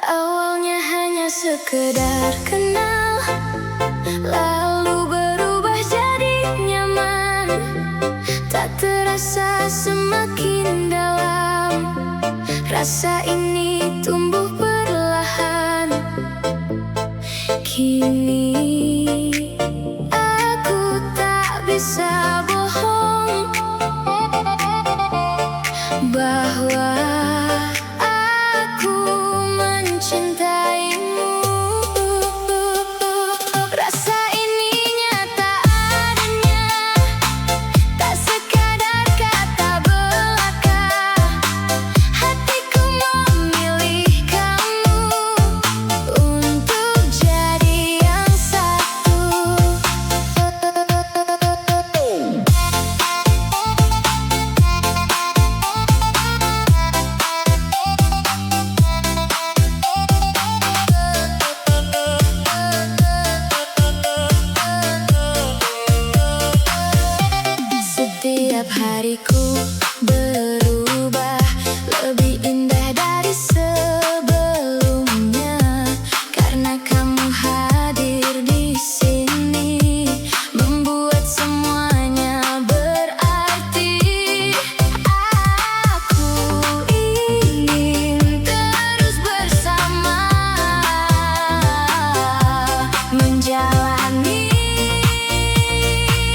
Awalnya hanya sekedar kenal, lalu berubah jadi nyaman. Tak terasa semakin dalam, rasa ini tumbuh perlahan. Kini aku tak bisa bohong bahwa aku mencintaimu. Rasa ini nyata adanya, tak sekadar kata belaka. Hatiku memilih kamu untuk jadi yang satu. Setiap hariku berubah, lebih indah dari sebelumnya. Karena kamu hadir di sini, membuat semuanya berarti. Aku ingin terus bersama, menjalani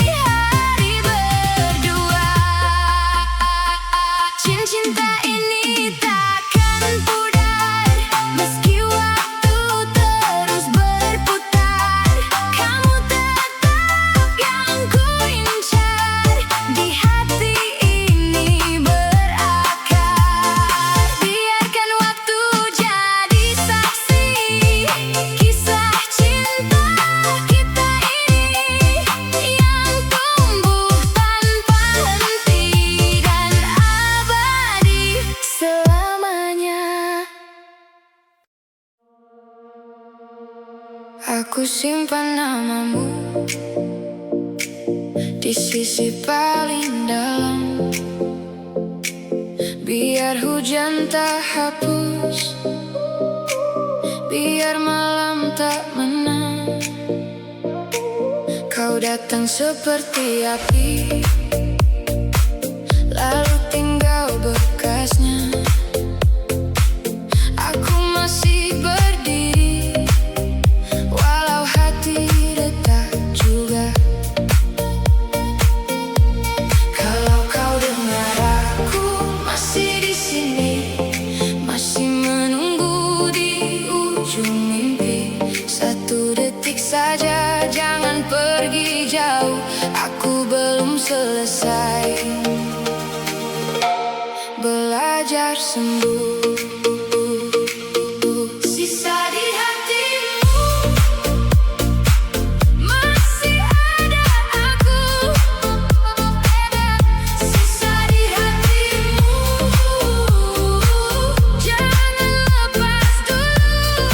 hari berdua. Cinta ini takkan pudar, meski waktu terus berputar. Kamu tetap yang ku incar, di hati ini berakar. Biarkan waktu jadi saksi, kisah cinta kita ini yang tumbuh tanpa henti dan abadi selamanya. Aku simpan namamu di sisi paling dalam, biar hujan tak hapus, biar malam tak menang. Kau datang seperti api, lalu tinggal bekasnya. Aku masih berdiri, walau hati retak juga. Kalau kau dengar aku masih di sini, masih menunggu di ujung mimpi. Satu detik saja, jangan pergi jauh. Aku belum selesai belajar sembuh. Sisa di hatimu masih ada aku. Sisa di hatimu, jangan lepas dulu.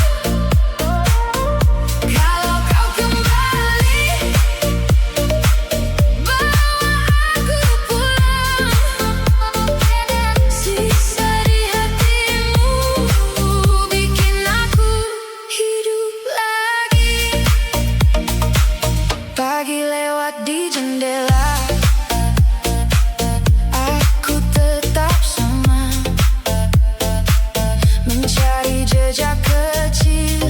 Kalau kau kembali, bawa aku pulang. Sisa di hatimu bikin aku hidup lagi. Pagi lewat di jendela, aku tetap sama, mencari jejak kecil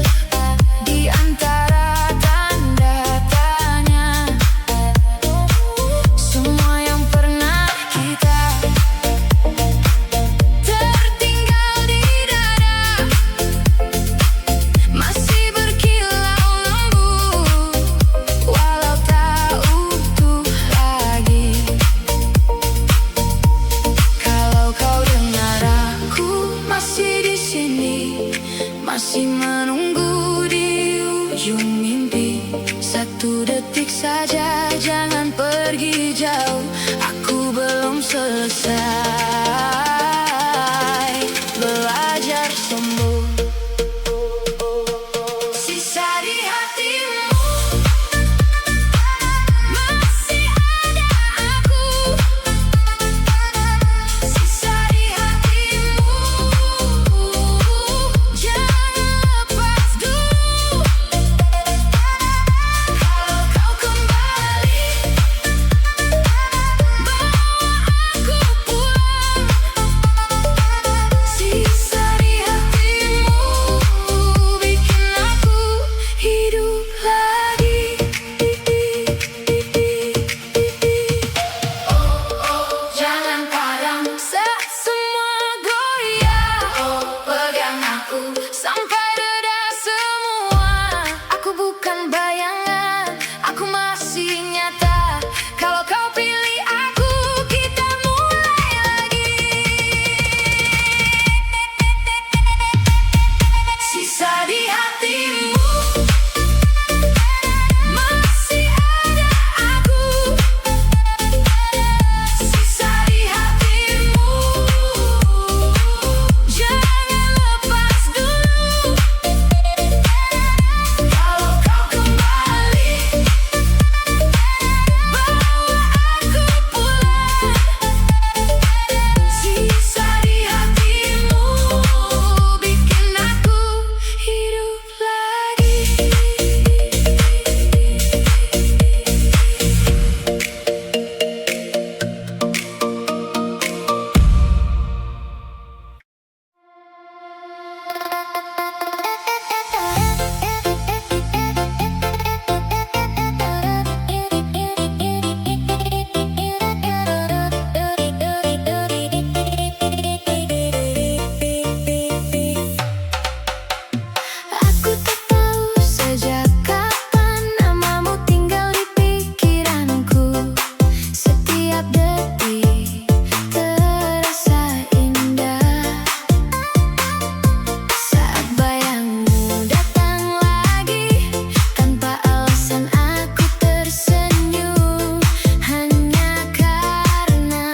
di antara tanda tanya. Semua yang pernah kita tertinggal di dada, masih berkilau lembut, walau tak utuh lagi. Kalau kau dengar aku masih di sini, masih menunggu di ujung mimpi. Satu detik saja, jangan pergi jauh. Aku belum selesai belajar sembuh. Sisa di hatimu masih ada aku. Sisa di hatimu, jangan aku sampai reda semua. Aku bukan bayangan, aku masih nyata. Kalau kau pilih aku, kita mulai lagi. Sisa di hatimu masih ada aku. Sisa di hatimu, jangan lepas dulu. Kalau kau kembali, bawa aku pulang. Sisa di hatimu bikin aku hidup lagi. Aku tak tahu sejak kapan namamu tinggal di pikiranku. Setiap detik terasa indah saat bayangmu datang lagi. Tanpa alasan aku tersenyum, hanya karena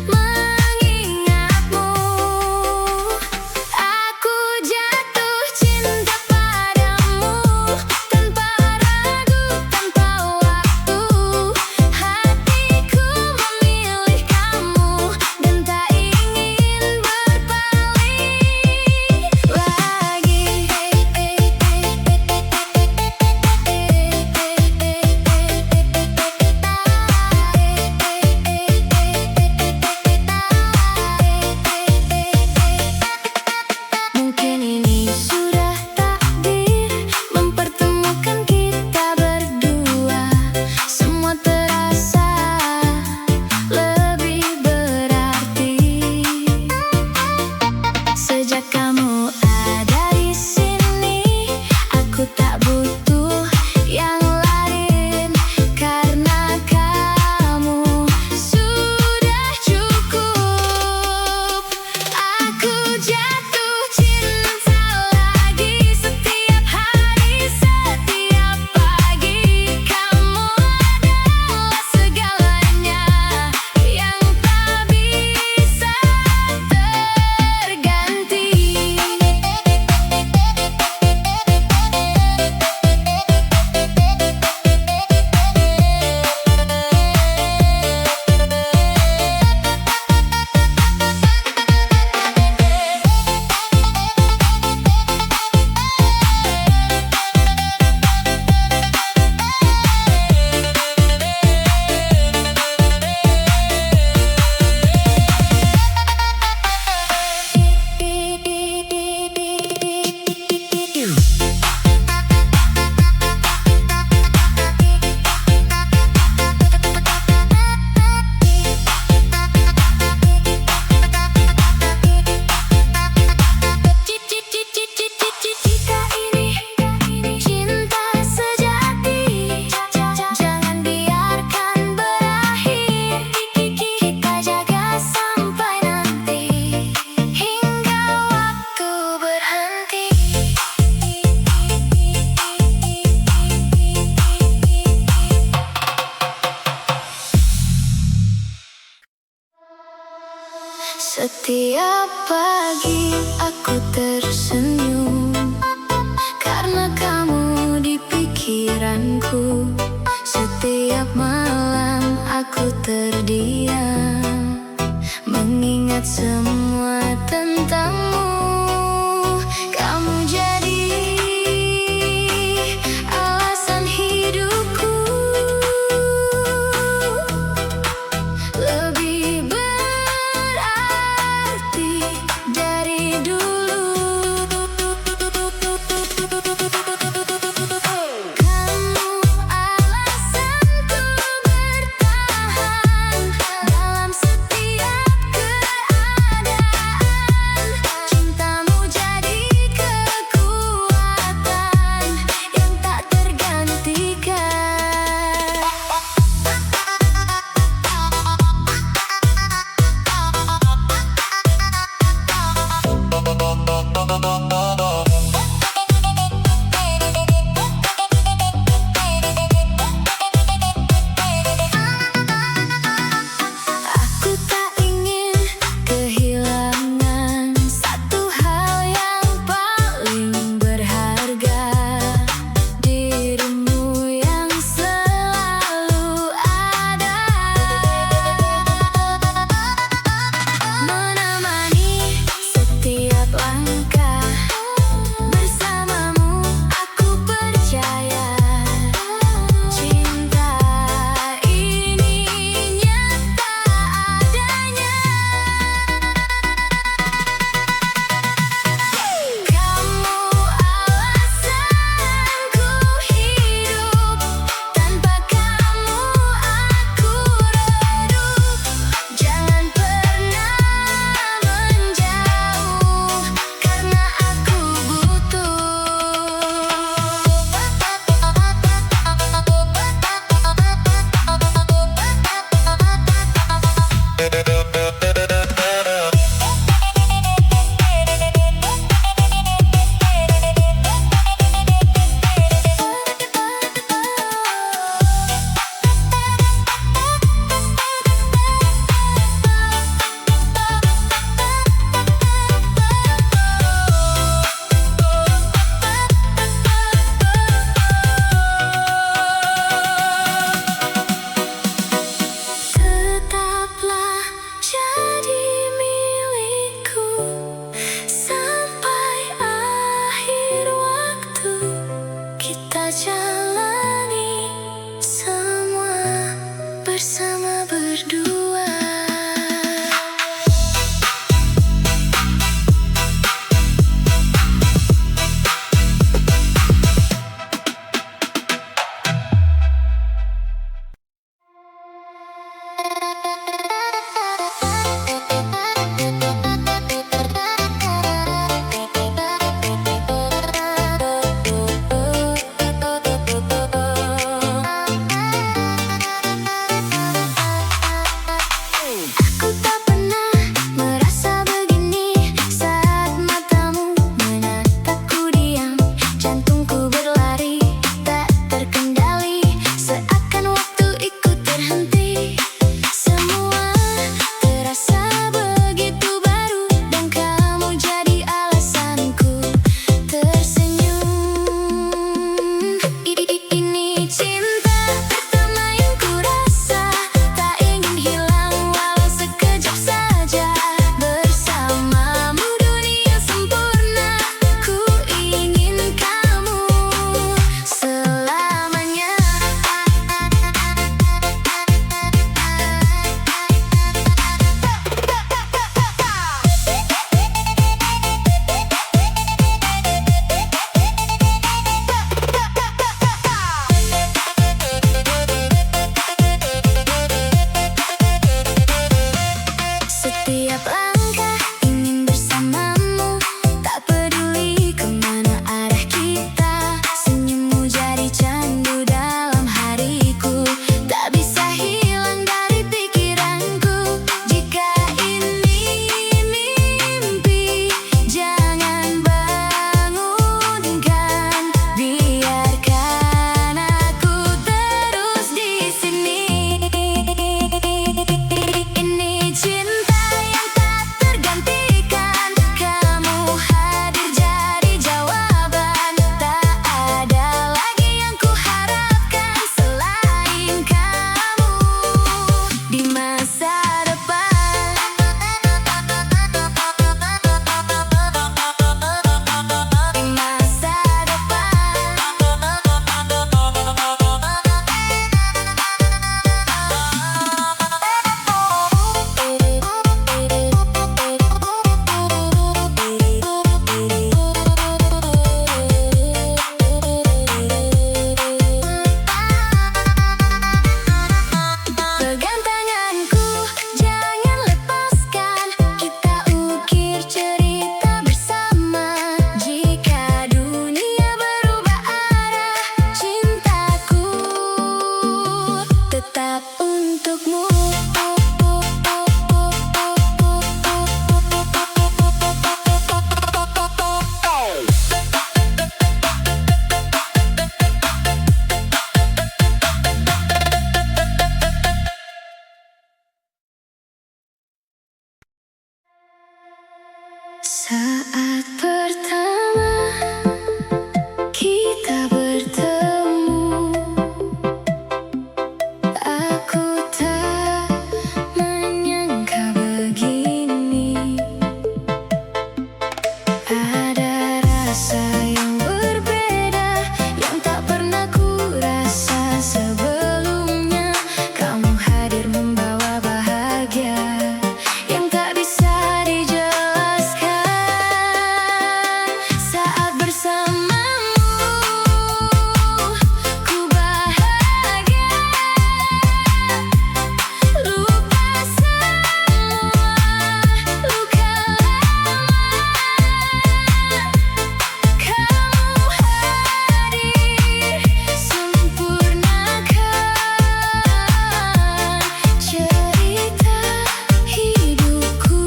mengingatmu. Aku jatuh cinta padamu tanpa ragu, tanpa waktu. Hatiku memilih kamu dan tak ingin berpaling lagi. Mungkin ini sudah takdir mempertemukan kita berdua. Semua terasa lebih berarti sejak kamu ada di sini. Aku tak butuh yang lain karena kamu sudah cukup. Aku jatuh cinta lagi setiap hari, setiap pagi. Kamu adalah segalanya yang tak bisa terganti. Ada rasa yang berbeda yang tak pernah ku rasa sebelumnya. Kamu hadir membawa bahagia yang tak bisa dijelaskan. Saat bersamamu ku bahagia, lupa semua luka lama. Kamu hadir sempurnakan cerita hidupku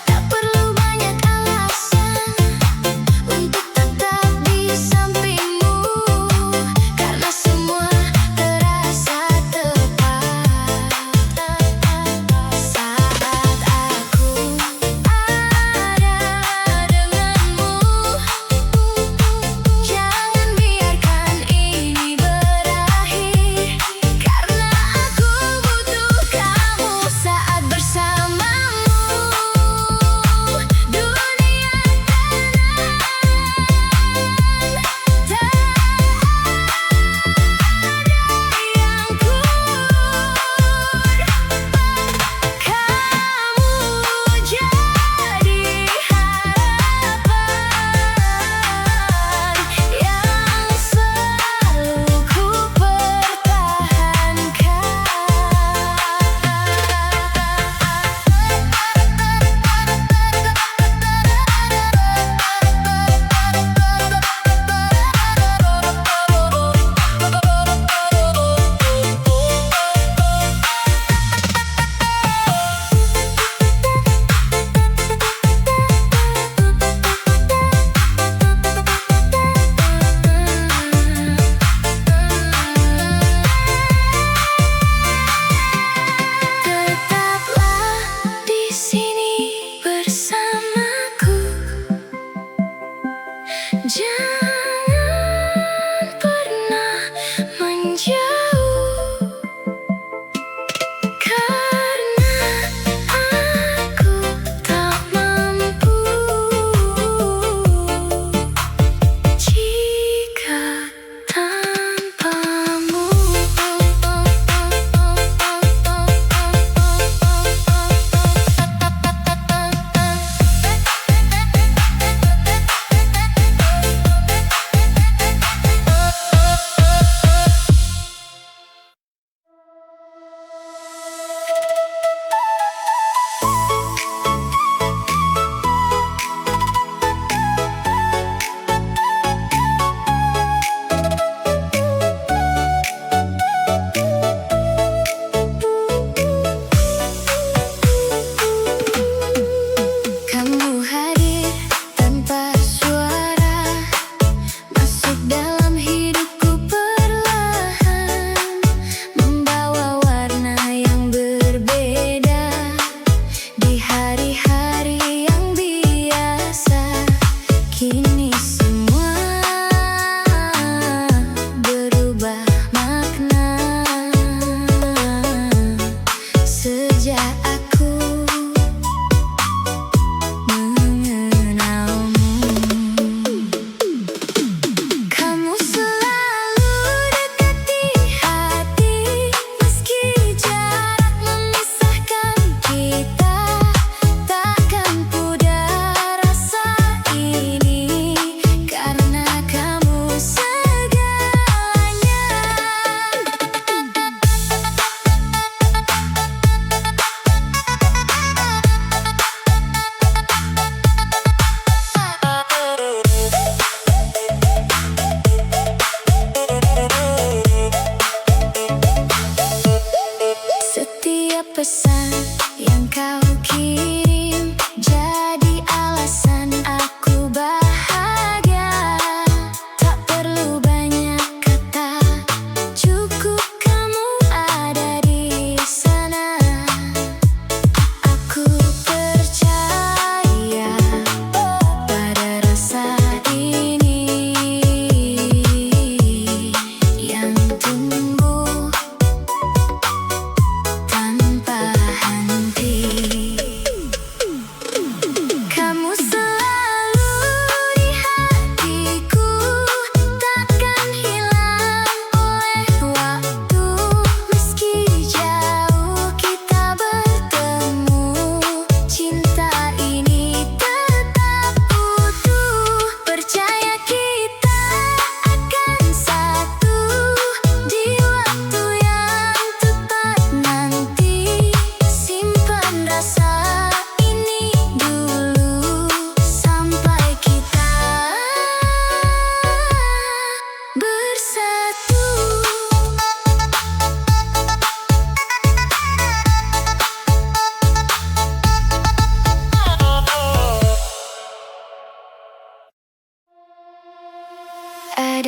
Tak perlu banyak alasan untuk tetap di sampingmu, karena semua terasa tepat. Saat aku ada denganmu, jangan biarkan ini berakhir, karena aku butuh kamu. Saat bersamamu dunia tenang, tak ada yang kurang. Kamu jadi harapan yang selalu ku tetaplah di sini bersamaku. Jangan pernah menjauh, karena aku tak mampu jika tanpamu. Kamu hadir tanpa suara, masuk dalam hidupku perlahan, membawa warna yang berbeda di hari-hari yang biasa. Kini semua berubah makna sejak aku mengenalmu. Kamu selalu dekat di hati, meski jarak memisahkan kita. Takkan pudar rasa ini, karena kamu segalanya. Setiap pesan yang kau kirim jadi alasan aku bahagia. Tak perlu banyak kata, cukup kamu ada di sana.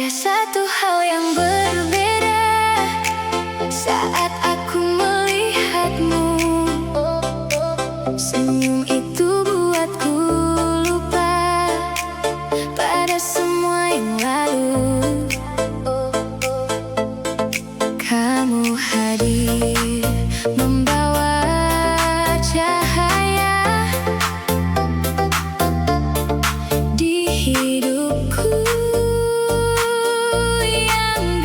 Ada satu hal yang berbeda saat aku melihatmu. Senyum itu buatku lupa pada semua yang lalu. Kamu hadir membawa cahaya di hidupku yang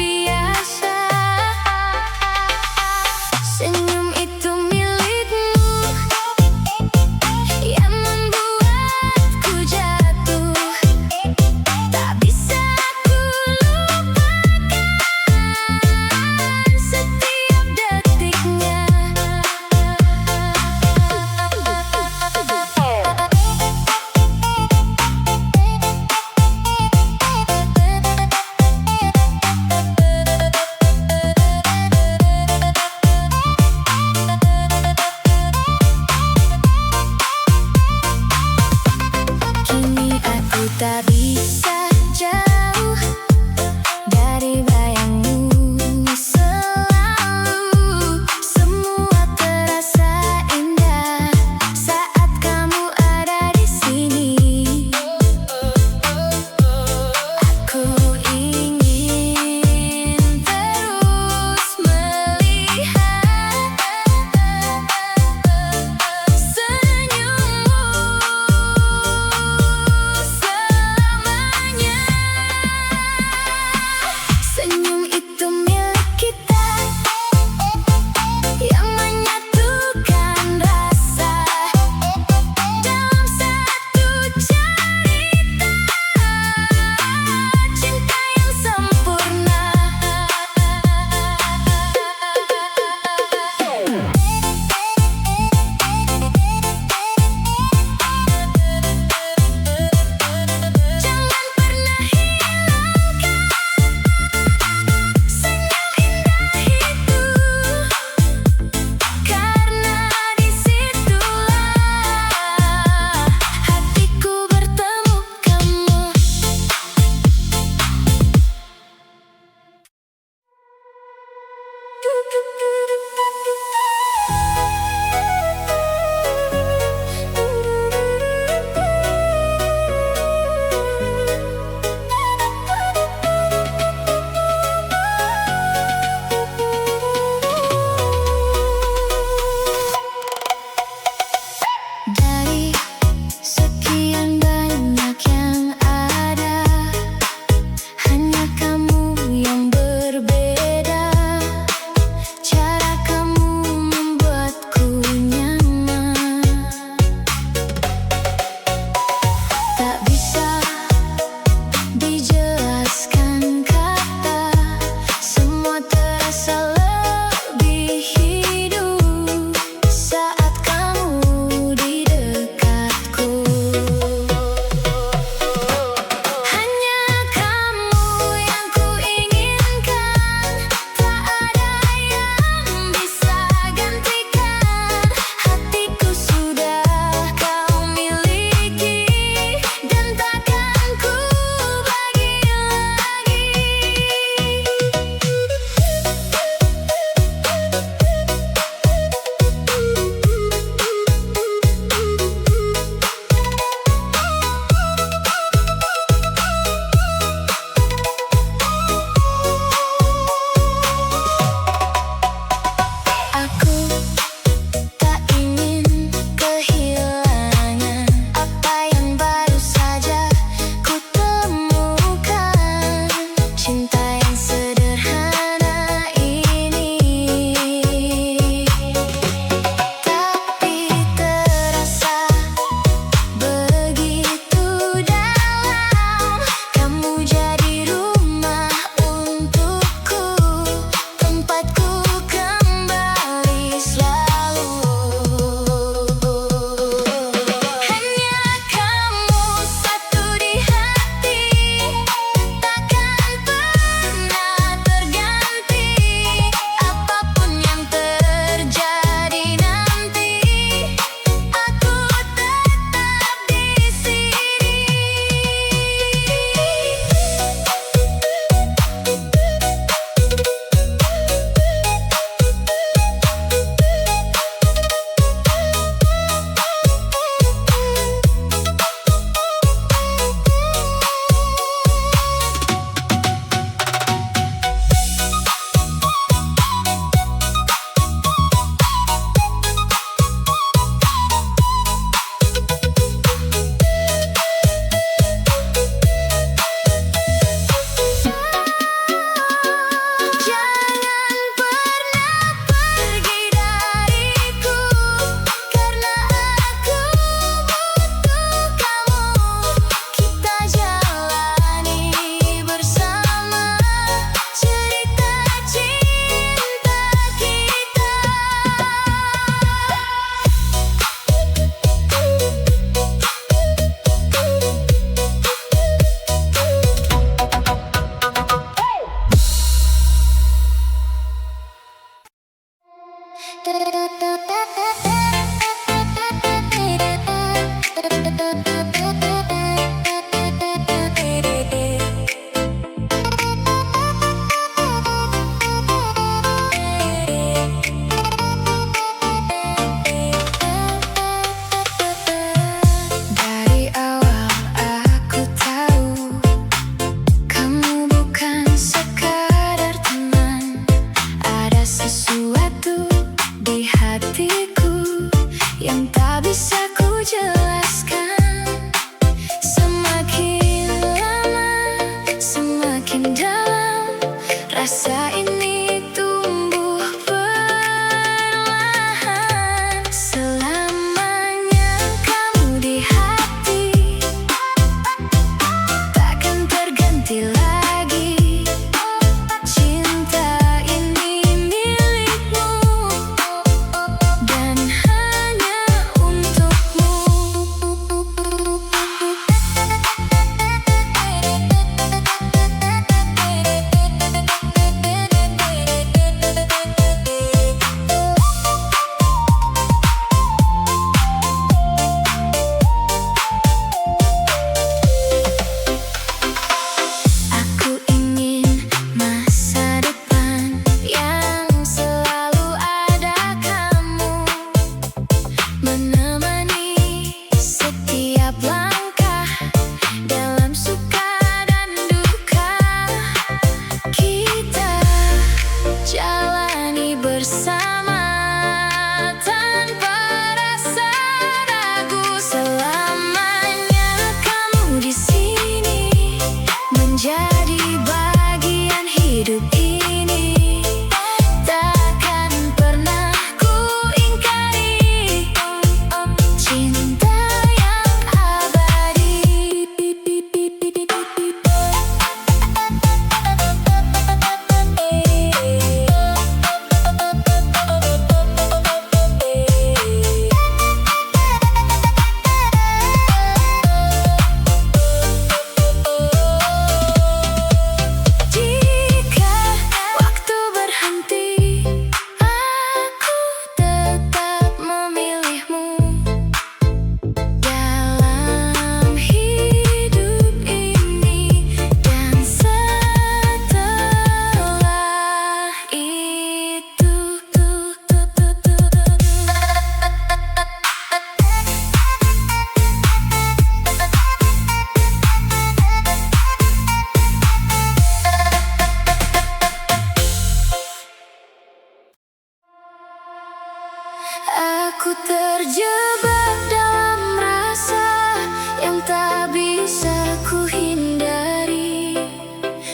terjebak dalam rasa yang tak bisa ku hindari.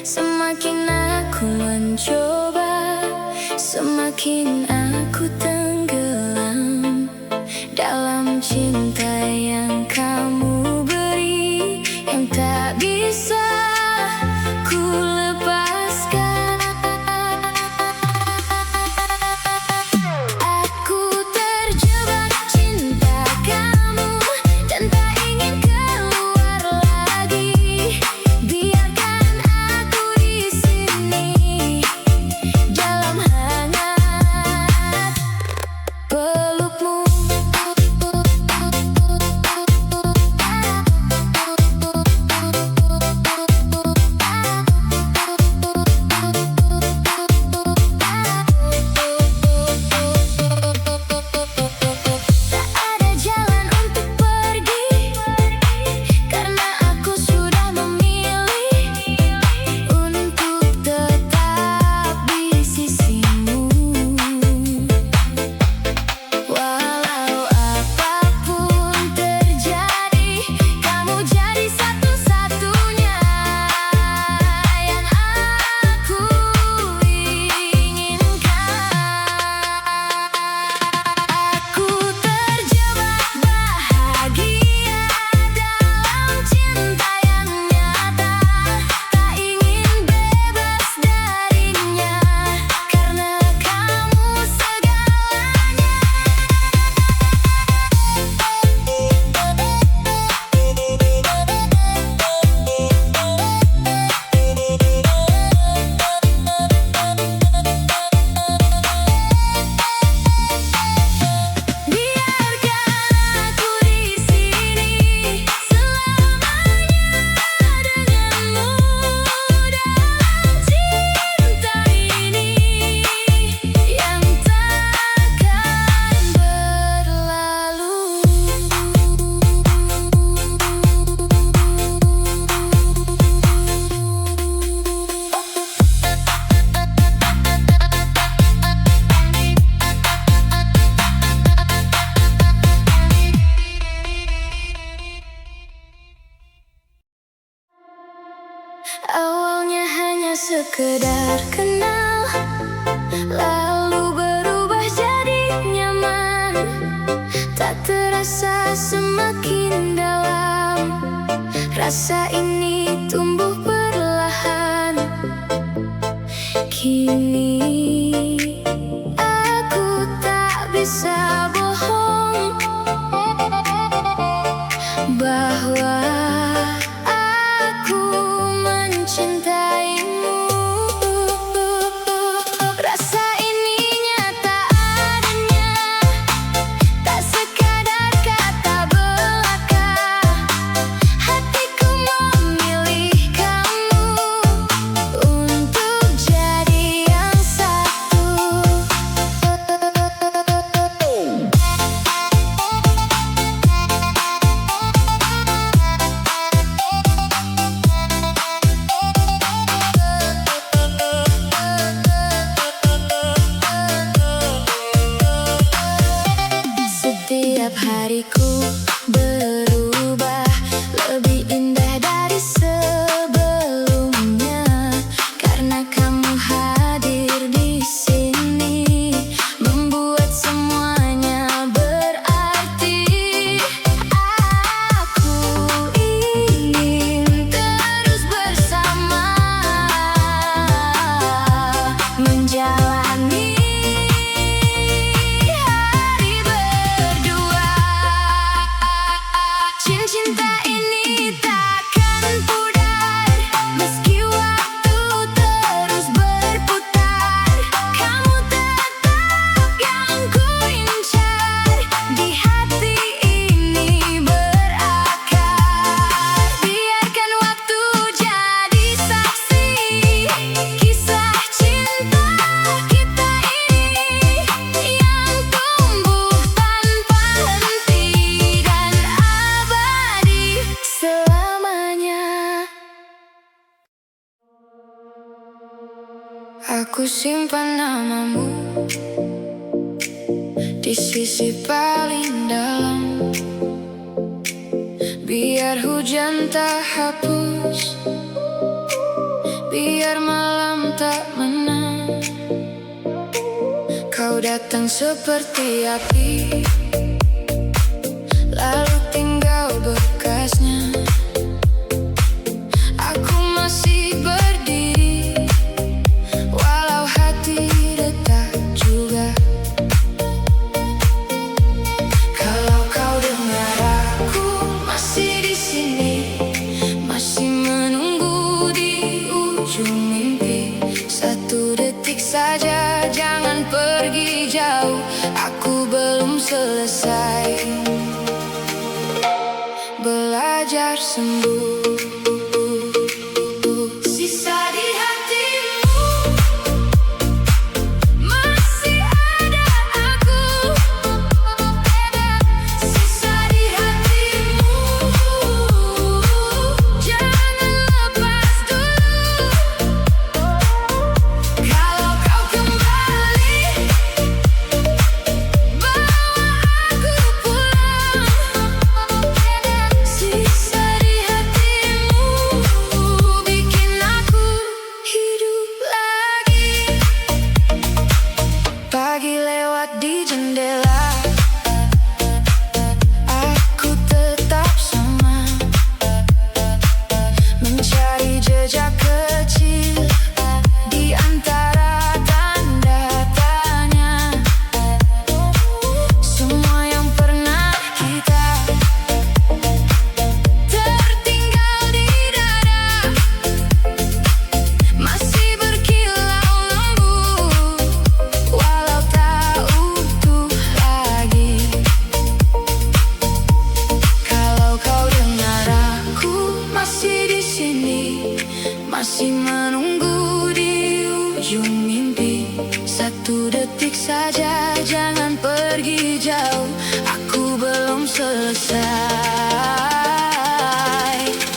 Semakin aku mencoba, semakin aku tenggelam dalam cinta yang kamu beri, yang tak bisa ku lepaskan. Aku terjebak cinta kamu dan tak ingin keluar lagi. Biarkan aku di sini dalam hangat pelukmu. Tak ada jalan untuk pergi, karena aku sudah memilih untuk tetap di sisimu. Walau apapun terjadi, kamu jadi satu-satunya yang aku inginkan. Aku terjebak bahagia dalam cinta yang nyata, tak ingin bebas darinya, karena kamu segalanya. Biarkan aku di sini selamanya denganmu dalam cinta ini yang takkan berlalu. Awalnya hanya sekedar kenal, lalu berubah jadi nyaman. Tak terasa semakin dalam, rasa ini tumbuh perlahan. Kini aku tak bisa bohong bahwa aku mencintaimu. Rasa ini nyata adanya, tak sekadar kata belaka. Hatiku memilih kamu untuk jadi yang satu. Setiap hariku berubah lebih indah dari sebelumnya, karena kamu hadir di sini membuat semuanya berarti. Aku ingin terus bersama, menjalani hari berdua. Cinta ini takkan pudar meski waktu terus berputar. Kamu tetap yang ku incar, di hati ini berakar. Biarkan waktu jadi saksi kisah cinta kita ini yang tumbuh tanpa henti dan abadi selamanya. Aku simpan namamu di sisi paling Biar hujan tak hapus, biar malam tak menang, kau datang seperti api, lalu tinggal bekasnya. Aku masih berdiri, walau hati retak juga. Kalau kau dengar aku masih di sini, masih menunggu di ujung mimpi. Satu detik saja, jangan pergi jauh, aku belum selesai belajar sembuh. Sisa di hatimu masih ada aku, sisa di hatimu, jangan lepas dulu. Kalau kau kembali, bawa aku pulang. Sisa di hatimu bikin aku hidup lagi. Pagi lewat di jendela, aku tetap sama, mencari jejak kecil di antara tanda tanya. Semua yang pernah kita tertinggal di dada, masih berkilau lembut, walau tak utuh lagi. Kalau kau dengar aku masih di sini, masih menunggu di ujung mimpi. Satu detik saja, jangan pergi jauh, aku belum selesai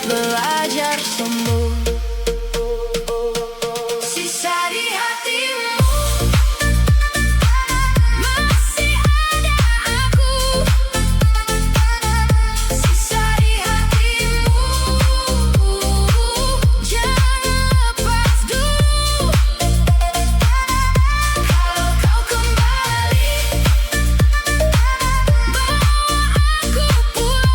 belajar sembuh. Sisa di hatimu masih ada aku, sisa di hatimu, jangan lepas dulu. Kalau kau kembali, bawa aku pulang.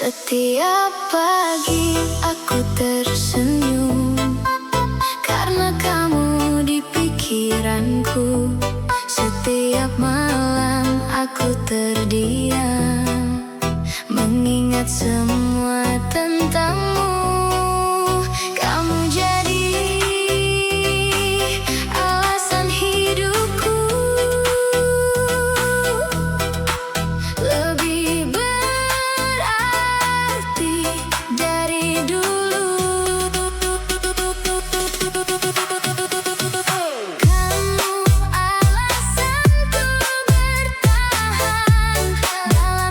Setiap pagi aku tersenyum karena kamu di pikiranku. Setiap malam aku terdiam mengingat semua tentangmu. Kamu jadi alasan hidupku, lebih berarti dari dulu. Kamu alasanku bertahan dalam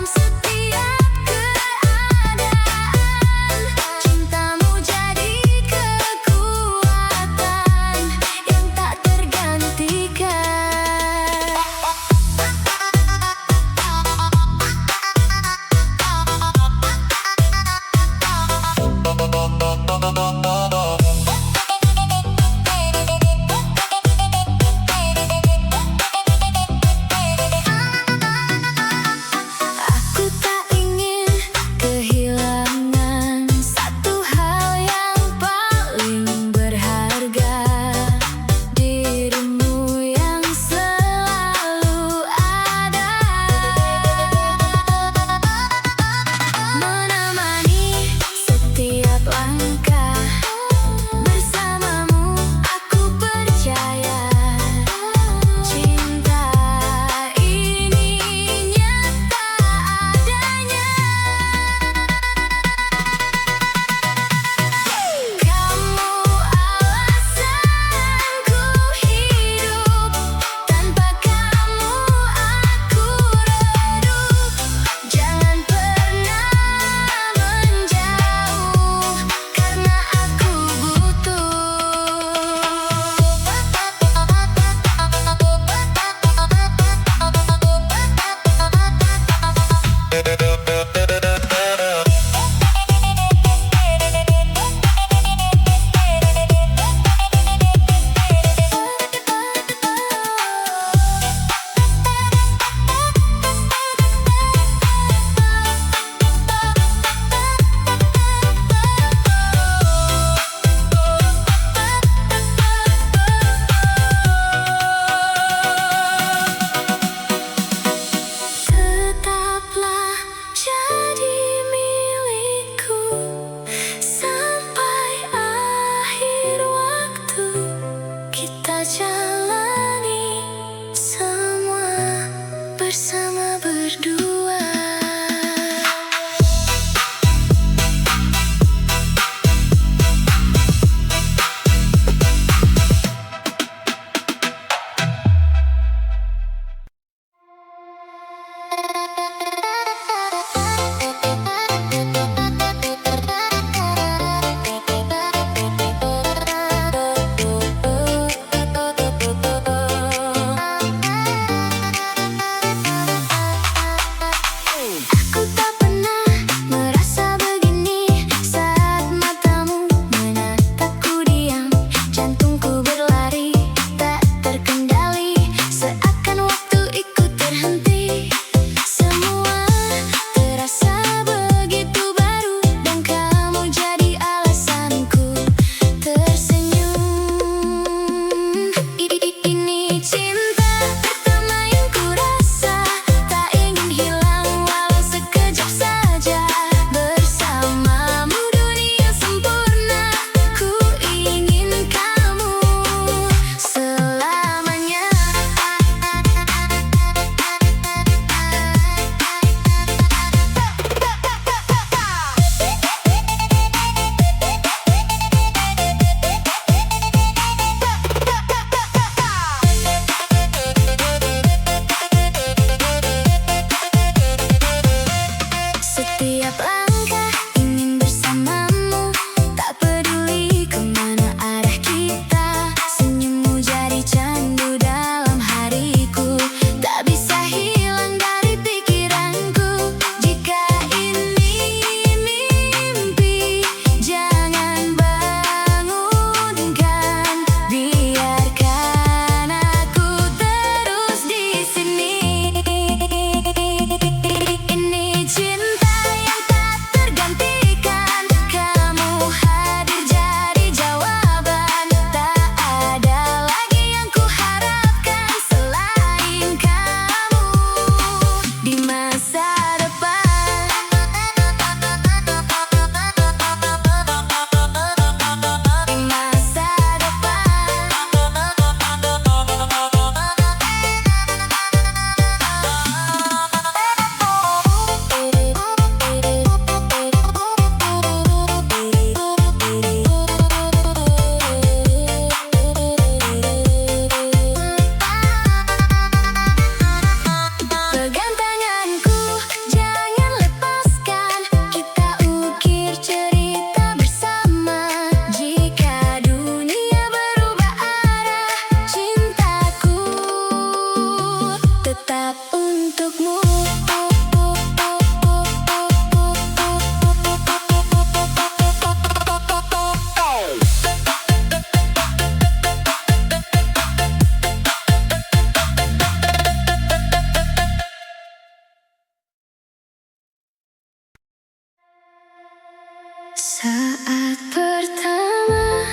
Saat pertama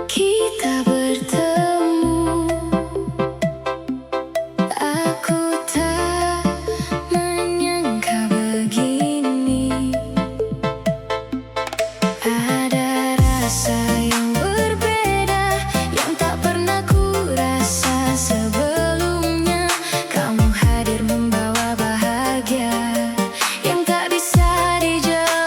kita bertemu, aku tak menyangka begini. Ada rasa yang berbeda yang tak pernah ku rasa sebelumnya. Kamu hadir membawa bahagia yang tak bisa dijelaskan.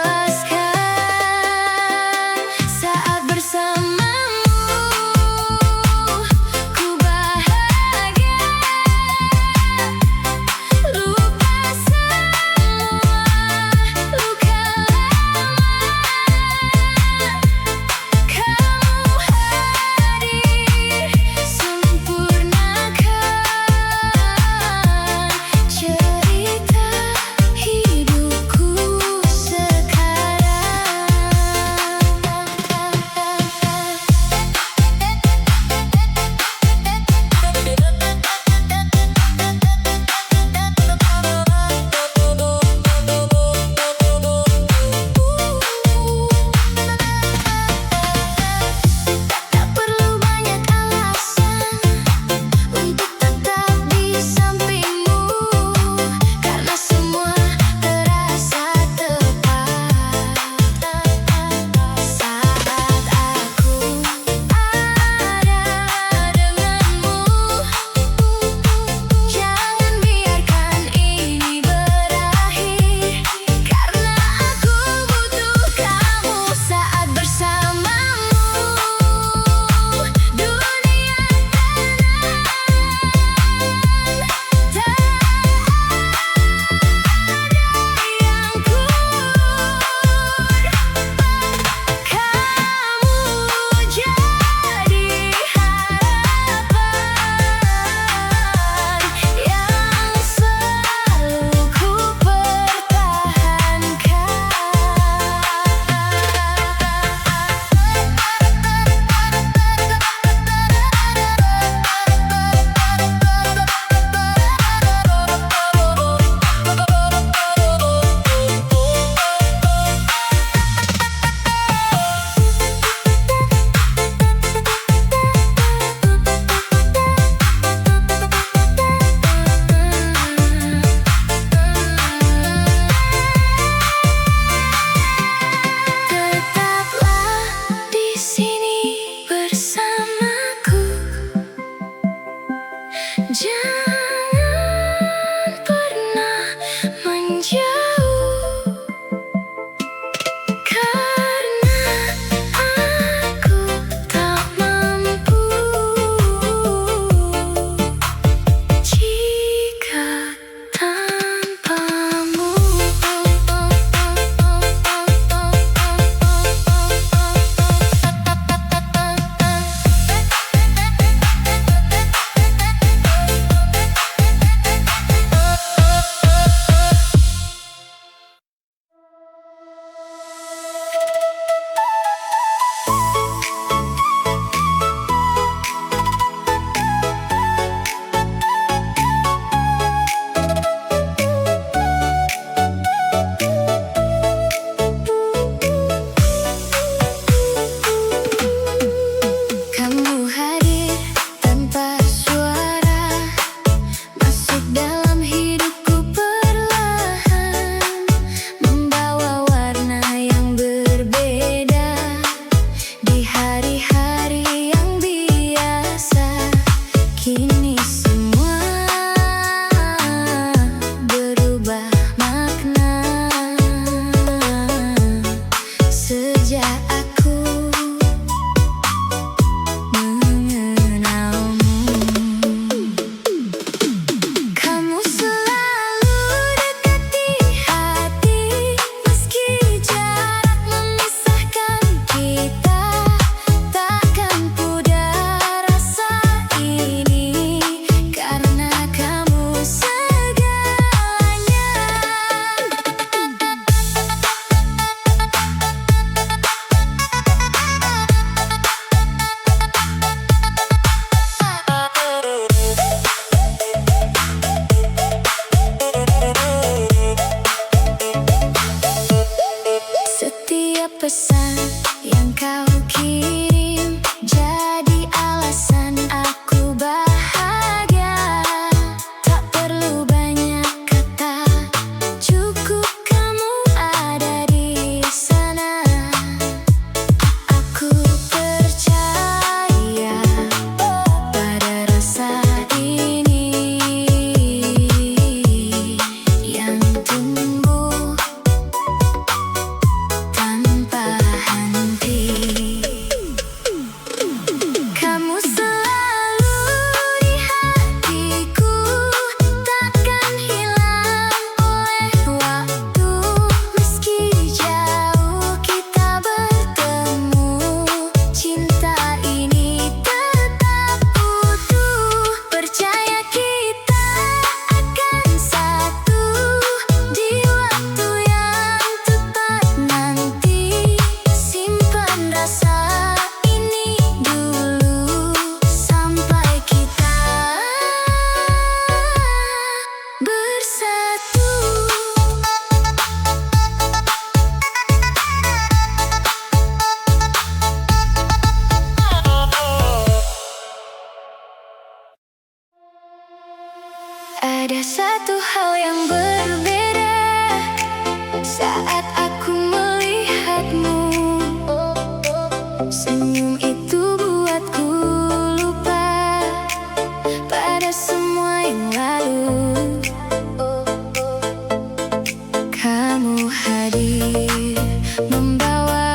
kamu hadir, membawa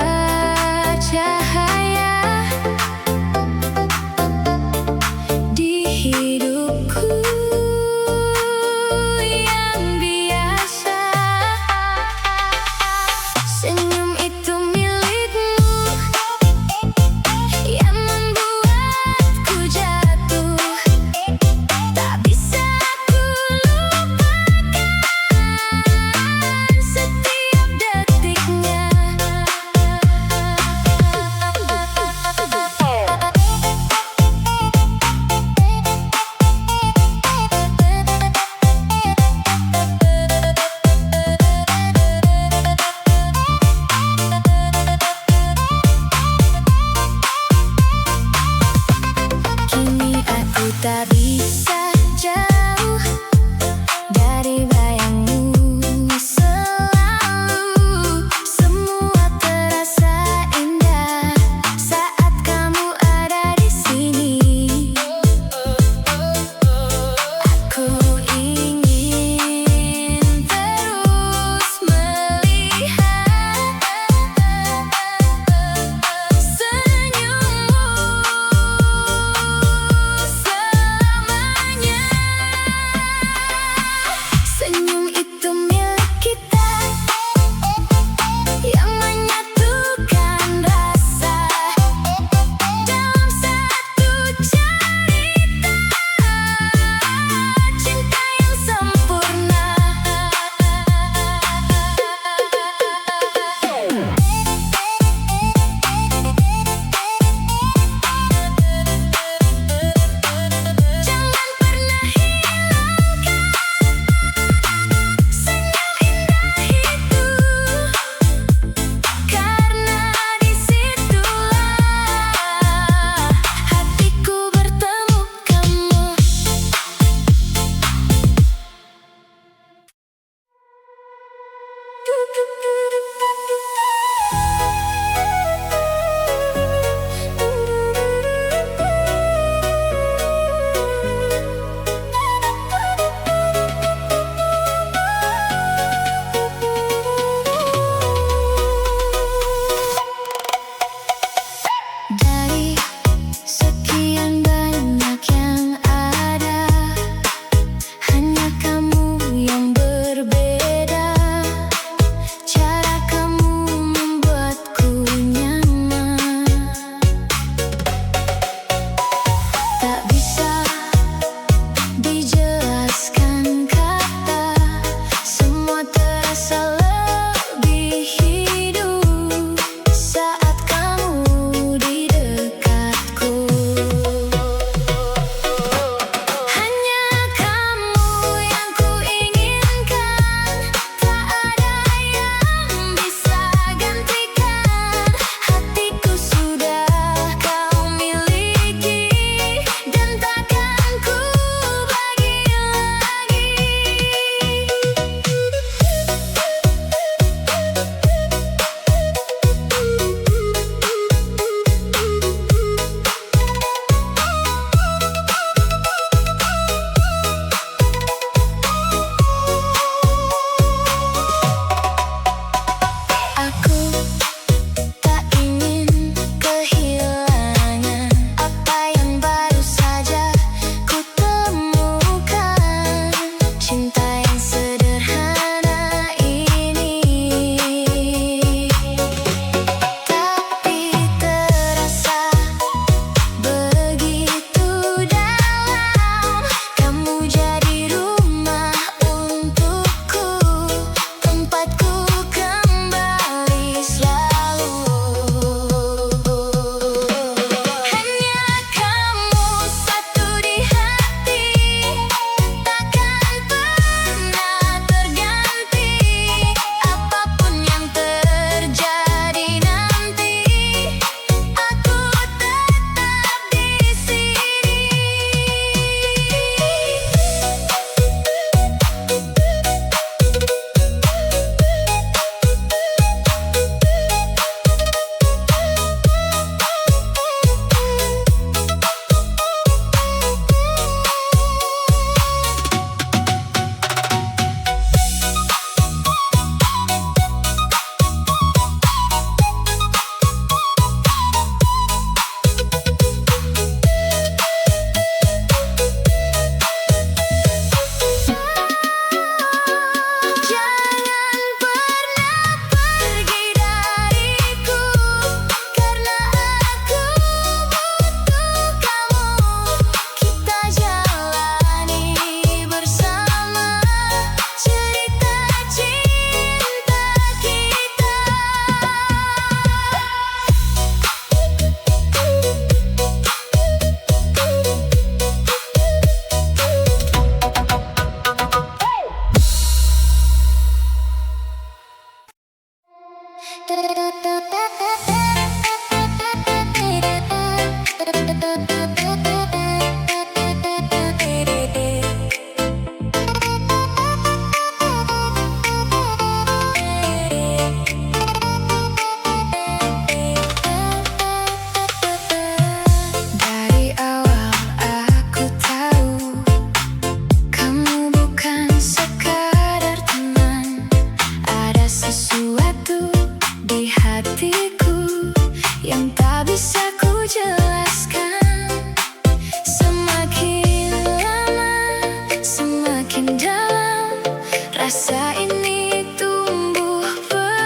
cahaya di hidupku yang biasa. Senyum itu milikmu yang membuatku jatuh. Tak bisa ku lupakan setiap detik Dari awal aku tahu kamu bukan sekadar teman. Ada sesuatu di hatiku yang tak bisa ku jelaskan. Semakin lama, semakin dalam rasa ini tumbuh perlahan.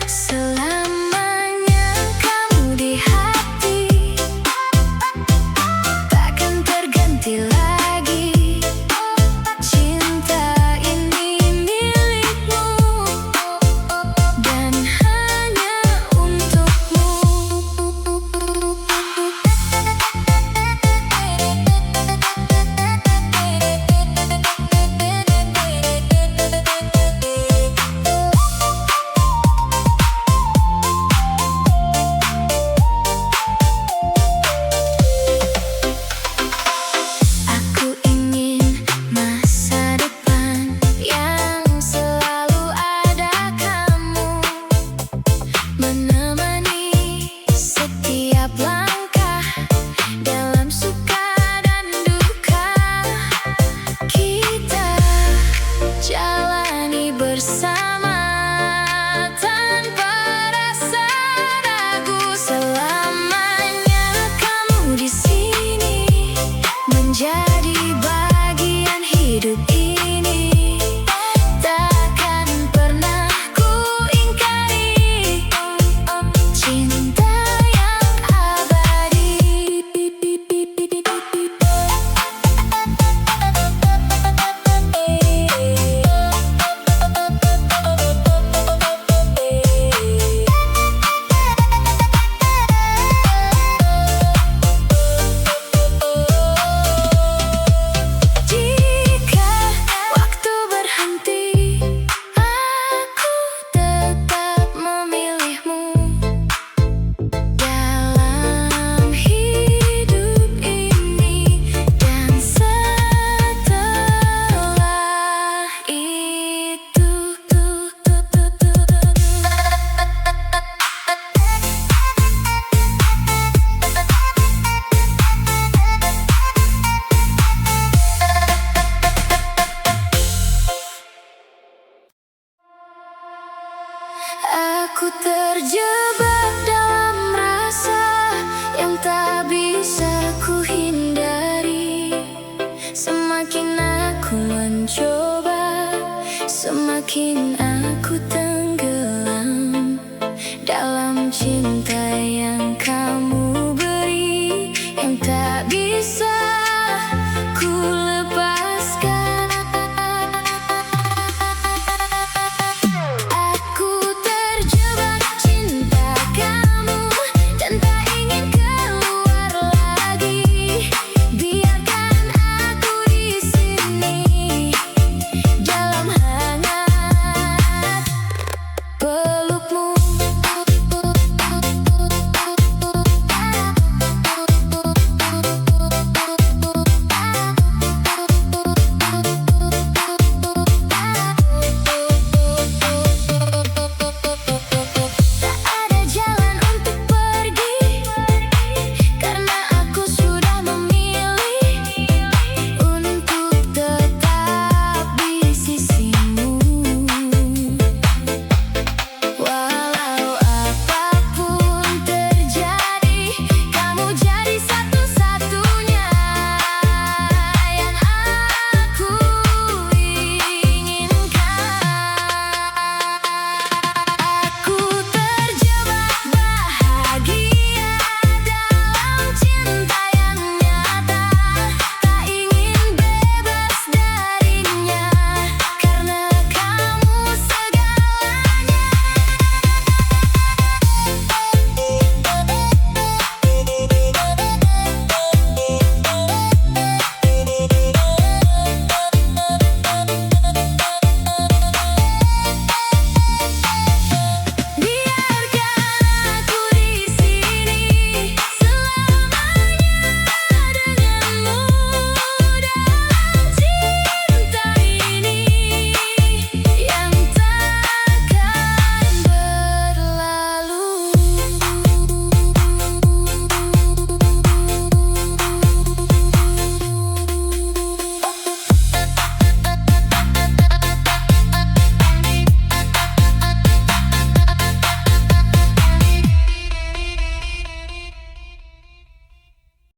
Selamanya kamu di hati, takkan terganti lagi. Cinta ini milikmu dan hanya untukmu. Aku ingin masa depan yang selalu ada kamu, menemani setiap langkah dalam suka dan duka. Kita jalani bersama tanpa rasa ragu. Selamanya kamu di sini menjadi bagian hidup ini. Takkan pernah ku ingkari cinta yang abadi. Jika waktu berhenti, aku tetap memilihmu dalam hidup ini dan setelah itu. Aku terjebak dalam rasa yang tak bisa ku hindari. Semakin aku mencoba, semakin aku tenggelam dalam cinta